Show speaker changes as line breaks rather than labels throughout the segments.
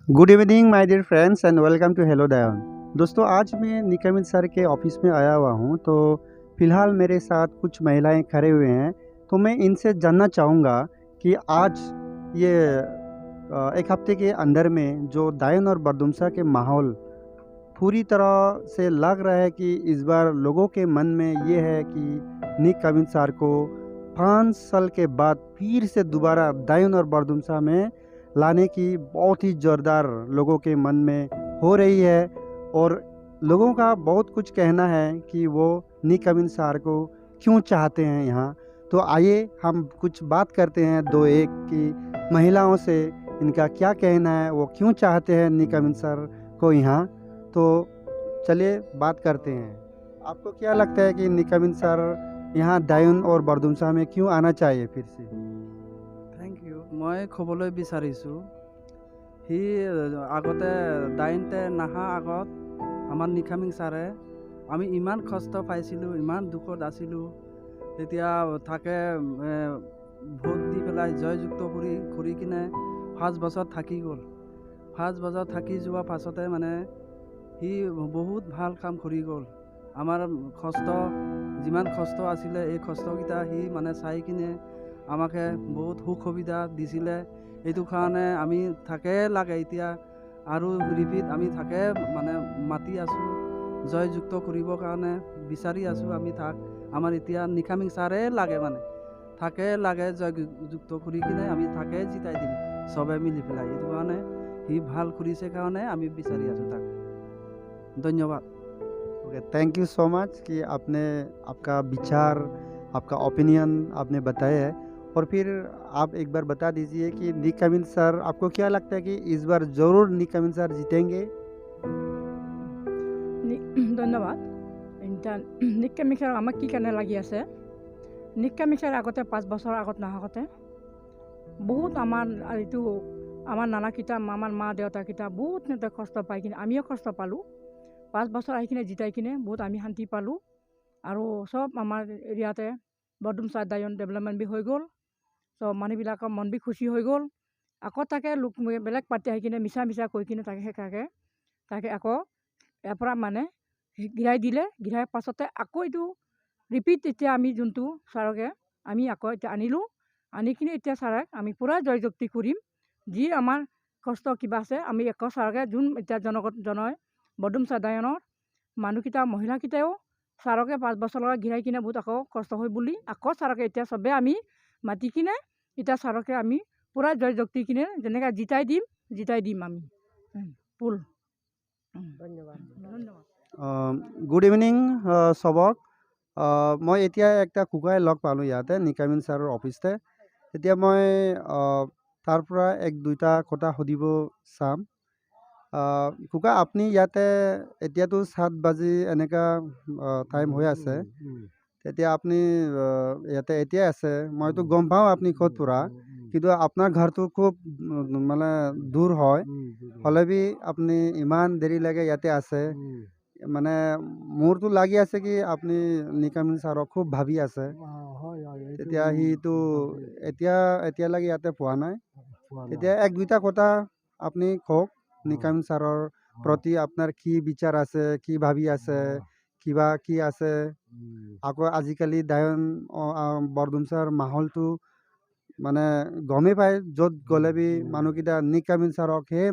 Good evening my dear friends and welcome to hello Diane. दोस्तों, आज मैं निकमित sir के office में आया हुआ हूँ। तो फिलहाल मेरे साथ कुछ महिलाएं खड़े हुए हैं। तो मैं इनसे जानना चाहूँगा कि आज ये एक हफ्ते के अंदर में जो दायन और बरदुमसा के माहौल पूरी तरह से लग रहा है कि इस बार लोगों के मन में ये है कि निक कविन सर को 5 साल के बाद फिर से दोबारा दायन और बरदुमसा में लाने की बहुत ही जोरदार लोगों के मन में हो रही है। और लोगों का बहुत कुछ कहना है कि वो निक कविन सर को क्यों चाहते हैं यहाँ। तो आइए हम कुछ बात करते हैं दो एक की महिलाओं से, इनका क्या कहना है, वो क्यों चाहते हैं निक कविन सर को यहाँ। तो चलिए बात करते हैं। आपको क्या लगता है कि निकमिन सर यहाँ दायन और बरदुमसा में क्यों आना चाहिए फिर से?
Thank U. মই ক'বলৈ বিচাৰিছোঁ সি আগতে দাইনতে নাহা আগত আমাৰ নিখামিং ছাৰে আমি ইমান কষ্ট পাইছিলোঁ, ইমান দুখত আছিলোঁ। তেতিয়া থাকে ভোট দি পেলাই জয়যুক্ত কৰি কিনে 5 বছৰ থাকি গ'ল। 5 বছৰ থাকি যোৱা পাছতে সি বহুত ভাল কাম কৰি গ'ল। আমাৰ যিমান কষ্ট আছিলে এই কষ্টকেইটা সি চাই কিনে আমাকে বহুত সুখ সুবিধা দিছিলে। এইটো কাৰণে আমি থাকে লাগে এতিয়া আৰু ৰিপিট আমি থাকে মাতি আছোঁ, জয়যুক্ত কৰিবৰ কাৰণে বিচাৰি আছোঁ আমি তাক। আমাৰ এতিয়া নিখামিং ছাৰে লাগে থাকে লাগে জয়যুক্ত কৰি কিনে আমি থাকে জিতাই দিম চবে মিলি পেলাই। এইটো কাৰণে সি ভাল কৰিছে কাৰণে আমি বিচাৰি আছোঁ তাক। धन्यवाद।
Okay, thank you so much कि आपने आपका विचार, आपका ओपिनियन आपने बताया है। और फिर आप एक बार बता दीजिए कि निक कविन सर, आपको क्या लगता है कि इस बार ज़रूर निक कविन सर जीतेंगे?
ধন্যবাদ। এতিয়া নিকা মিখাৰ আমাক কি কাৰণে লাগি আছে? নিকা মিখাৰ আগতে 5 বছৰ আগত নাহকতে বহুত আমাৰ নানাকেইটা, আমাৰ মা দেউতাকেইটা বহুত সিহঁতে কষ্ট পাই কিনে আমিও কষ্ট পালোঁ। 5 বছৰ আহি কিনে জিতাই কিনে বহুত আমি শান্তি পালোঁ। আৰু চব আমাৰ এৰিয়াতে বৰডুমচা দায়ন ডেভেলপমেণ্ট বি হৈ গ'ল। চব মানুহবিলাকৰ মন বি খুচি হৈ গ'ল। আকৌ তাকে বেলেগ পাৰ্টি আহি কিনে মিছা কৈ কিনে তাকে আকৌ ইয়াৰ পৰা গিৰাই দিলে। গিৰাই পাছতে আকৌ এইটো ৰিপিট এতিয়া আমি যোনটো ছাৰকে আমি আকৌ এতিয়া আনিলোঁ। আনি কিনে এতিয়া ছাৰক আমি পূৰা জয়যুক্তি কৰিম। যি আমাৰ কষ্ট কিবা আছে আমি আকৌ ছাৰকে যোন এতিয়া জনই বৰডুমচা দায়নৰ মানুহকেইটা মহিলাকেইটাও ছাৰকে 5 বছৰলৈকে ঘিৰাই কিনে বহুত আকৌ কষ্ট হয় বুলি আকৌ ছাৰকে এতিয়া চবে আমি মাতি কিনে এতিয়া ছাৰকে আমি পূৰা জয়যুক্তি কিনে যেনেকৈ জিতাই দিম আমি পুল। ধন্যবাদ।
গুড ইভিনিং চবক। মই এতিয়া একটা কুকাই লগ পালোঁ ইয়াতে নিকামিন ছাৰৰ অফিচতে। এতিয়া মই তাৰ পৰা এক দুইটা কথা সুধিব চাম। কুকা, আপুনি ইয়াতে এতিয়াতো 7 বাজি এনেকা টাইম হৈ আছে। তেতিয়া আপুনি ইয়াতে এতিয়াই আছে, মইতো গম পাওঁ আপুনি ক'ত পৰা, কিন্তু আপোনাৰ ঘৰটো খুব মানে দূৰ হয়। হ'লে বি আপুনি ইমান দেৰিলৈকে ইয়াতে আছে। মানে মোৰতো লাগি আছে কি আপুনি নিকামিন ছাৰক খুব ভাবি আছে। তেতিয়া সিটো এতিয়ালৈকে ইয়াতে পোৱা নাই। তেতিয়া এক দুইটা কথা আপুনি কওক, নিকামিন ছাৰৰ প্ৰতি আপোনাৰ কি বিচাৰ আছে, কি ভাবি আছে, কিবা কি আছে। আকৌ আজিকালি দায়ন বৰডুমচাৰ মাহলটো মানে গমেই পায়, য'ত গ'লে বি মানুহকেইটা নিকামিন ছাৰকহে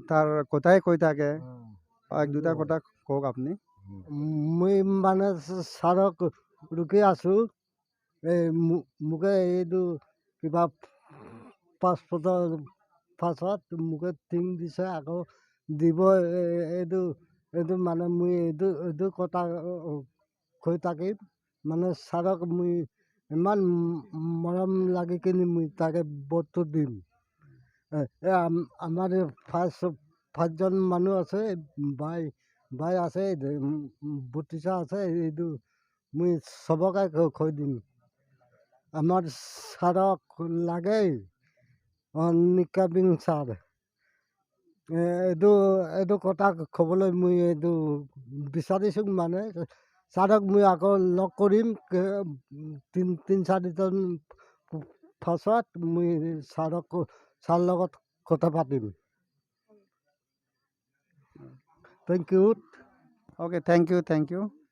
তাৰ কথাই কৈ থাকে। এক দুটা কথা কওক আপুনি।
মই ছাৰক ৰখি আছোঁ। মোকে এইটো কিবা 5 বছৰ পাছত মোকে টিং দিছে, আকৌ দিব। এইটো মই এইটো কথা কৈ থাকিম। ছাৰক মই ইমান মৰম লাগি কিনি মই তাকে ভোটটো দিম। আমাৰ 5জন মানুহ আছে, বাই আছে, ভতিজা আছে। এইটো মই চবকে কৈ দিম আমাৰ ছাৰক লাগে। নিকামিং ছাৰ এইটো কথা ক'বলৈ মই এইটো বিচাৰিছোঁ। ছাৰক মই আকৌ লগ কৰিম 3-4 দিন পাছত। মই ছাৰৰ লগত কথা পাতিম। Thank you.
Okay, thank you.